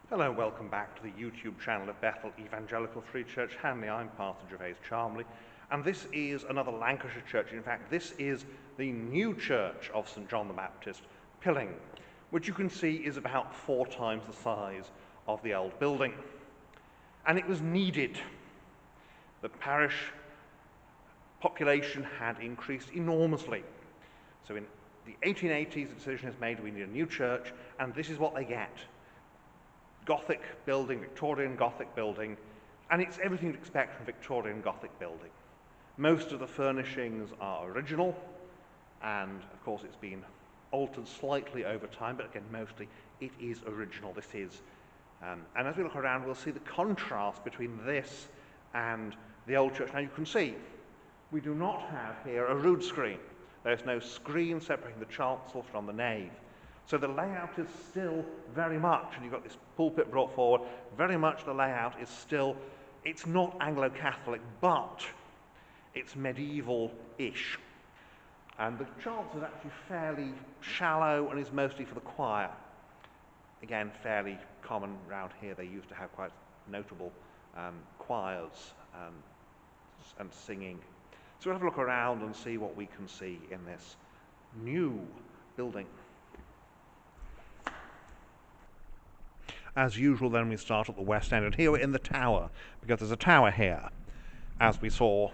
Hello, welcome back to the YouTube channel of Bethel Evangelical Free Church Hanley. I'm Pastor Gervais Charmley, and this is another Lancashire church. In fact, this is the new church of St John the Baptist, Pilling, which you can see is about 4 times the size of the old building. And it was needed. The parish population had increased enormously. So in the 1880s, the decision is made we need a new church, and this is what they get. Gothic building, Victorian Gothic building, and it's everything you'd expect from Victorian Gothic building. Most of the furnishings are original, and of course it's been altered slightly over time, but again, mostly it is original. This is, and as we look around, we'll see the contrast between this and the old church. Now you can see, we do not have here a rood screen. There's no screen separating the chancel from the nave. So the layout is still very much, and you've got this pulpit brought forward, very much the layout is still, it's not Anglo-Catholic, but it's medieval-ish. And the chancel is actually fairly shallow and is mostly for the choir. Again, fairly common around here. They used to have quite notable choirs and singing. So we'll have a look around and see what we can see in this new building. As usual, then we start at the west end, and here we're in the tower, because there's a tower here. As we saw,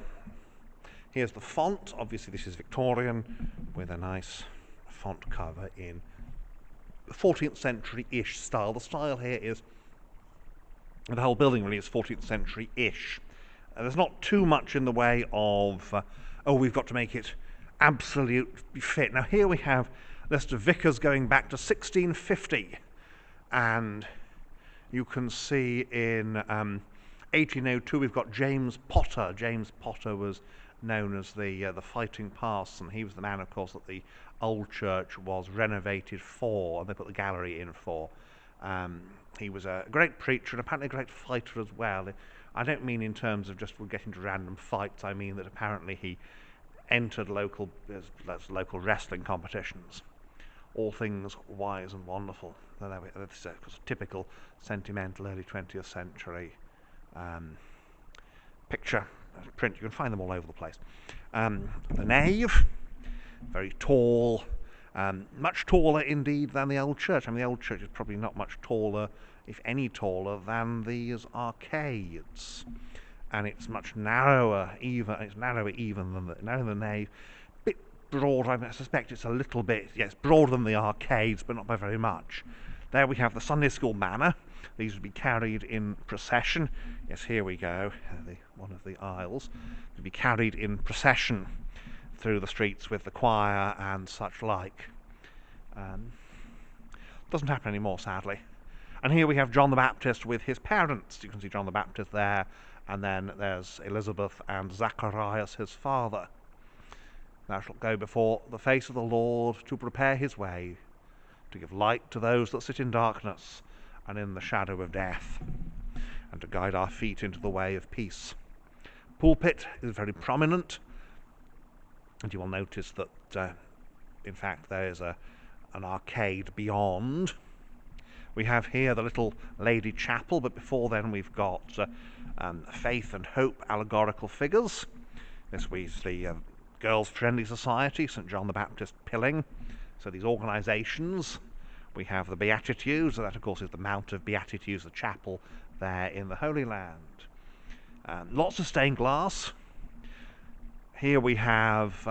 here's the font. Obviously this is Victorian, with a nice font cover in 14th century-ish style. The style here is, the whole building really is 14th century-ish. There's not too much in the way of, we've got to make it absolutely fit. Now here we have a list of vicars going back to 1650, and you can see in 1802 we've got James Potter. James Potter was known as the fighting parson. He was the man, of course, that the old church was renovated for, and they put the gallery in for. He was a great preacher and apparently a great fighter as well. I don't mean in terms of just getting to random fights. I mean that apparently he entered local wrestling competitions. All things wise and wonderful. This is a typical sentimental early 20th century picture, print. You can find them all over the place. The nave, very tall, much taller indeed than the old church. I mean, the old church is probably not much taller, if any taller, than these arcades. And it's much narrower even. It's narrower even than the nave. Broad, I suspect it's a little bit, yes, broader than the arcades, but not by very much. There we have the Sunday school manor. These would be carried in procession. Yes, here we go, one of the aisles. To be carried in procession through the streets with the choir and such like. Doesn't happen anymore, sadly. And here we have John the Baptist with his parents. You can see John the Baptist there, and then there's Elizabeth and Zacharias, his father. Thou shalt go before the face of the Lord to prepare his way, to give light to those that sit in darkness and in the shadow of death, and to guide our feet into the way of peace. Pulpit is very prominent, and you will notice that, in fact, there is an arcade beyond. We have here the little Lady Chapel, but before then we've got faith and hope allegorical figures. This was the Girls' Friendly Society, St John the Baptist Pilling. So these organisations. We have the Beatitudes, and that of course is the Mount of Beatitudes, the chapel there in the Holy Land. Lots of stained glass. Here we have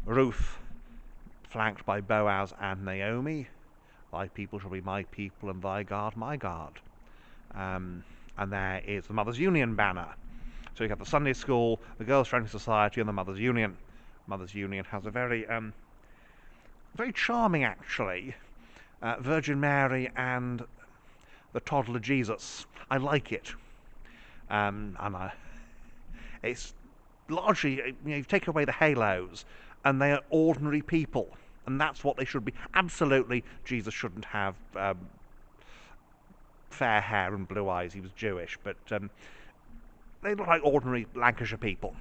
Ruth flanked by Boaz and Naomi. Thy people shall be my people, and thy God my God. And there is the Mothers' Union banner. So you have the Sunday School, the Girls' Friendly Society, and the Mothers' Union. Mothers' Union has a very charming, actually, Virgin Mary and the toddler Jesus. I like it. It's largely, you take away the halos, and they are ordinary people, and that's what they should be. Absolutely, Jesus shouldn't have fair hair and blue eyes. He was Jewish, but they look like ordinary Lancashire people.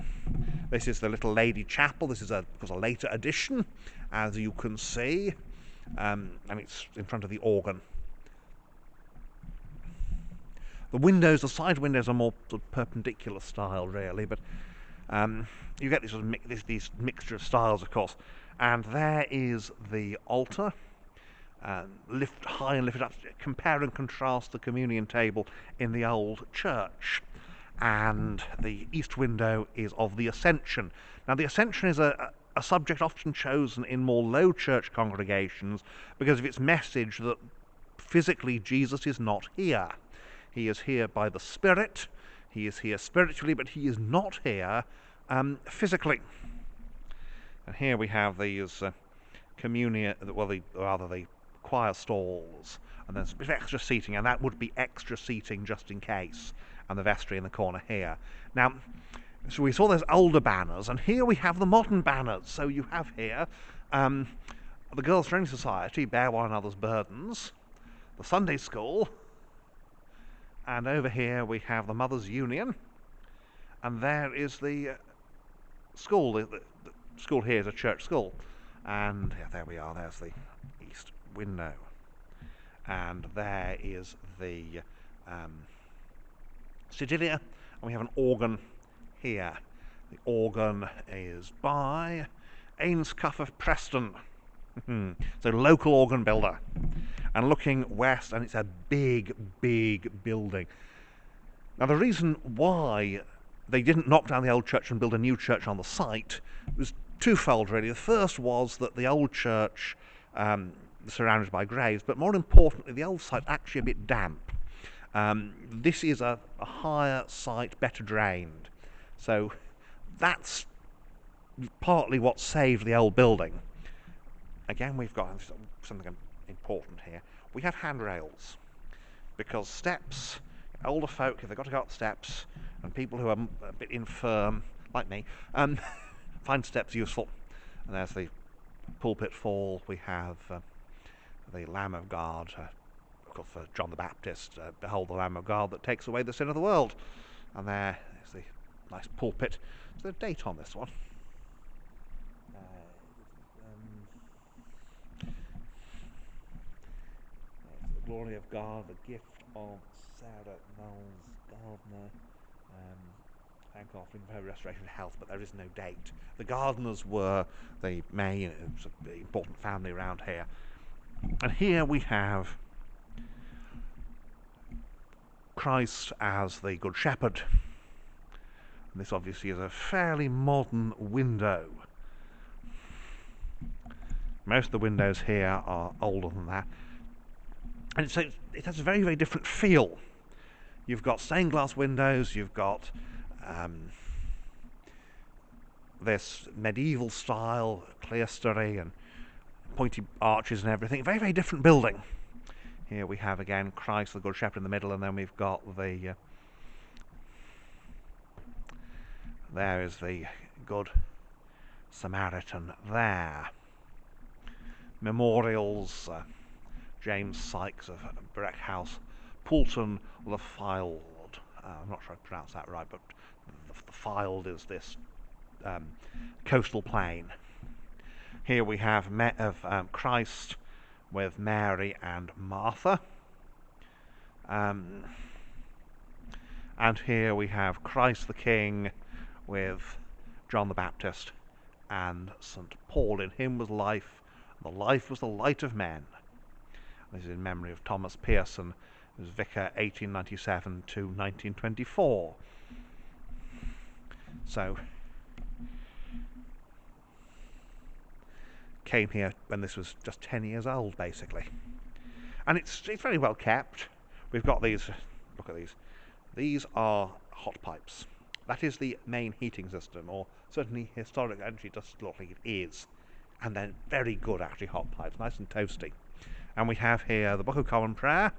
This is the little Lady Chapel. This is a later addition, as you can see, and it's in front of the organ. The windows, the side windows are more sort of perpendicular style, really, but you get this sort of these mixture of styles, of course. And there is the altar, lift high and lifted up. Compare and contrast the communion table in the old church. And the east window is of the Ascension. Now, the Ascension is a subject often chosen in more low church congregations because of its message that physically Jesus is not here. He is here by the Spirit, he is here spiritually, but he is not here physically. And here we have these communion, well, the choir stalls, and there's a bit of extra seating, and that would be extra seating just in case, and the vestry in the corner here. Now, so we saw those older banners, and here we have the modern banners. So you have here the Girls' Training Society, bear one another's burdens, the Sunday School, and over here we have the Mothers' Union, and there is the school. The school here is a church school, and yeah, there we are, there's the east window, and there is the Sigilia, and we have an organ here. The organ is by Ainscough of Preston, so local organ builder. And looking west, and it's a big, big building. Now, the reason why they didn't knock down the old church and build a new church on the site was twofold, really. The first was that the old church surrounded by graves, but more importantly, the old site actually a bit damp. This is a higher site, better drained. So that's partly what saved the old building. Again, we've got something important here. We have handrails, because steps, older folk, if they've got to go up steps, and people who are a bit infirm, like me, find steps useful. And there's the pulpit fall. We have the Lamb of God, of course, for John the Baptist, behold the Lamb of God that takes away the sin of the world. And there is the nice pulpit. Is there a date on this one? The glory of God, the gift of Sarah Knowles Gardner. Thank God for restoration of health, but there is no date. The Gardners were the main important family around here. And here we have Christ as the Good Shepherd. And this obviously is a fairly modern window. Most of the windows here are older than that. And so it has a very, very different feel. You've got stained glass windows, you've got this medieval style clerestory and pointy arches and everything. Very, very different building. Here we have again Christ the Good Shepherd in the middle, and then we've got the there is the Good Samaritan there. Memorials, James Sykes of Breck House, Poulton the Fylde. I'm not sure I pronounced that right, but the Fylde is this coastal plain. Here we have Christ with Mary and Martha. And here we have Christ the King with John the Baptist and St. Paul. In him was life, the life was the light of men. This is in memory of Thomas Pearson, who was vicar 1897 to 1924. So, came here when this was just 10 years old, basically. And it's very well kept. We've got these, look at these. These are hot pipes. That is the main heating system, or certainly historic, actually it does look like it is. And then very good, actually, hot pipes, nice and toasty. And we have here the Book of Common Prayer,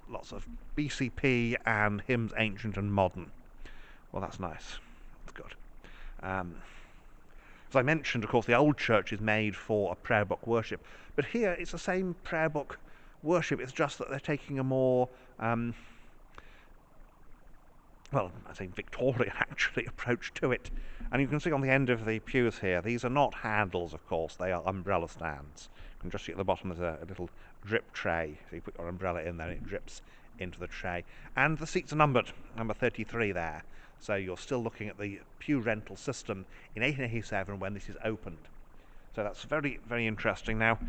lots of BCP and hymns ancient and modern. Well, that's nice. That's good. As I mentioned, of course, the old church is made for a prayer book worship. But here it's the same prayer book worship. It's just that they're taking a more, well, I think Victorian, actually, approach to it. And you can see on the end of the pews here, these are not handles, of course, they are umbrella stands. And just at the bottom there's a little drip tray. So you put your umbrella in there and it drips into the tray. And the seats are numbered, number 33 there. So you're still looking at the pew rental system in 1887 when this is opened. So that's very, very interesting. Now,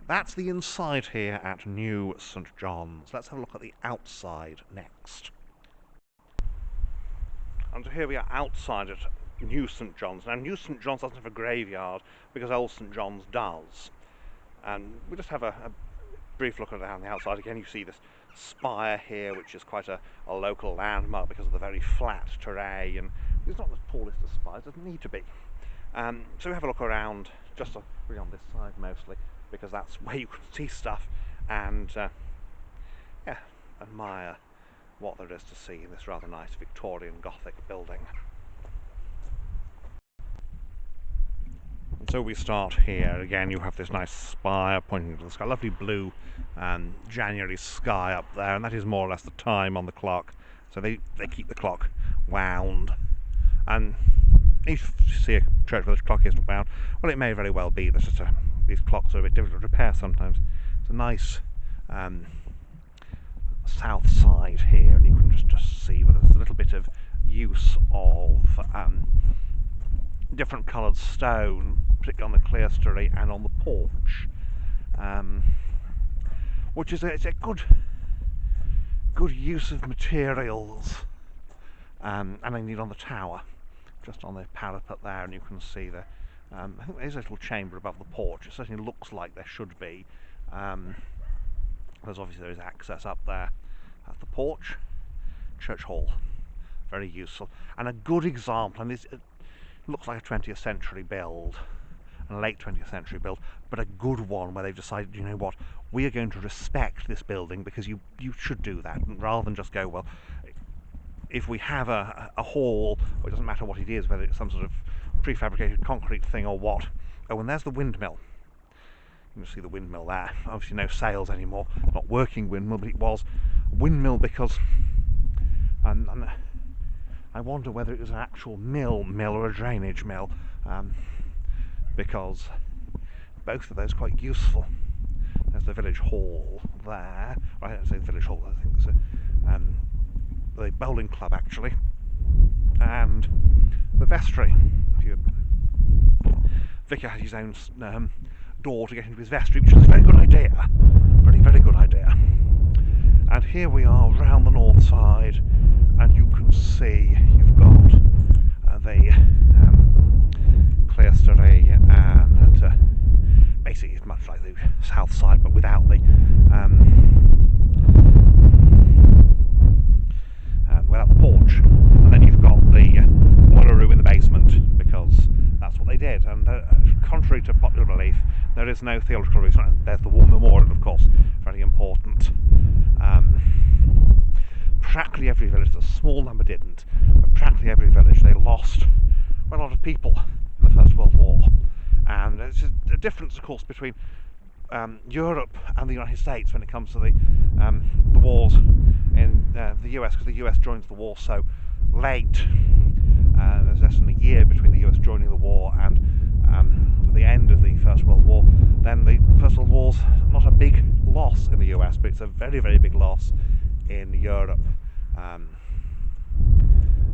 that's the inside here at New St John's. Let's have a look at the outside next. And here we are outside at New St John's. Now, New St John's doesn't have a graveyard because Old St John's does. And we just have a brief look around the outside. Again, you see this spire here, which is quite a local landmark because of the very flat terrain, and it's not the tallest of spires, it doesn't need to be. So we have a look around, just really on this side mostly, because that's where you can see stuff and yeah, admire what there is to see in this rather nice Victorian Gothic building. So we start here. Again, you have this nice spire pointing to the sky, lovely blue January sky up there, and that is more or less the time on the clock. So they keep the clock wound. And if you see a church where the clock isn't wound, well, it may very well be that these clocks are a bit difficult to repair sometimes. It's a nice south side here, and you can just see where there's a little bit of use of different coloured stone, particularly on the clerestory and on the porch, which is it's a good use of materials, and indeed on the tower, just on the parapet there, and you can see the I think there's a little chamber above the porch. It certainly looks like there should be, because obviously there is access up there at the porch. Church hall, very useful, and a good example, and it looks like a 20th century build, and a late 20th century build, but a good one where they've decided, you know what, we are going to respect this building because you should do that, rather than just go, well, if we have a hall, well, it doesn't matter what it is, whether it's some sort of prefabricated concrete thing or what. Oh, and there's the windmill. You can see the windmill there. Obviously no sails anymore, not working windmill, but it was windmill because I wonder whether it was an actual mill or a drainage mill, because both of those are quite useful. There's the village hall there. Well, I don't say the village hall, I think it's the bowling club actually, and the vestry. Vicar had his own door to get into his vestry, which is a very good idea. Very, very good idea. And here we are round the north side, and you can see you've got the clerestory, and basically it's much like the south side but without the porch. And then you've got the boiler room in the basement, because that's what they did. And contrary to popular belief, there is no theological reason. There's the war memorial, of course, very important. Practically every village, a small number didn't, but practically every village, they lost a lot of people in the First World War. And there's a difference, of course, between Europe and the United States when it comes to the wars in the US, because the US joins the war so late. There's less than a year between the US joining the war and the end of the First World War. Then the First World War's not a big loss in the US, but it's a very, very big loss in Europe.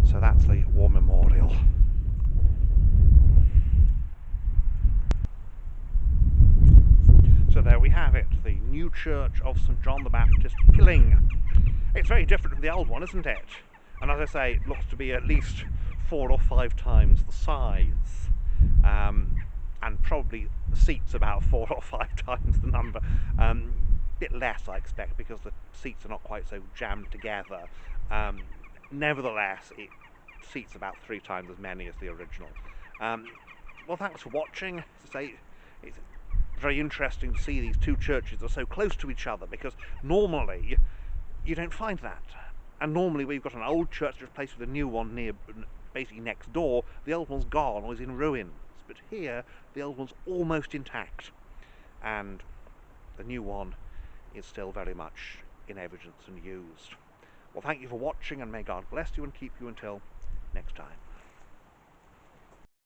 So that's the war memorial. So there we have it, the new church of St John the Baptist, Pilling. It's very different from the old one, isn't it? And as I say, it looks to be at least 4 or 5 times the size, and probably the seats about 4 or 5 times the number. Bit less, I expect, because the seats are not quite so jammed together. Nevertheless, it seats about 3 times as many as the original. Well, thanks for watching. As I say, it's very interesting to see these two churches are so close to each other, because normally you don't find that. And normally we've got an old church replaced with a new one near, basically next door. The old one's gone or is in ruins, but here the old one's almost intact, and the new one is still very much in evidence and used. Well, thank you for watching, and may God bless you and keep you until next time.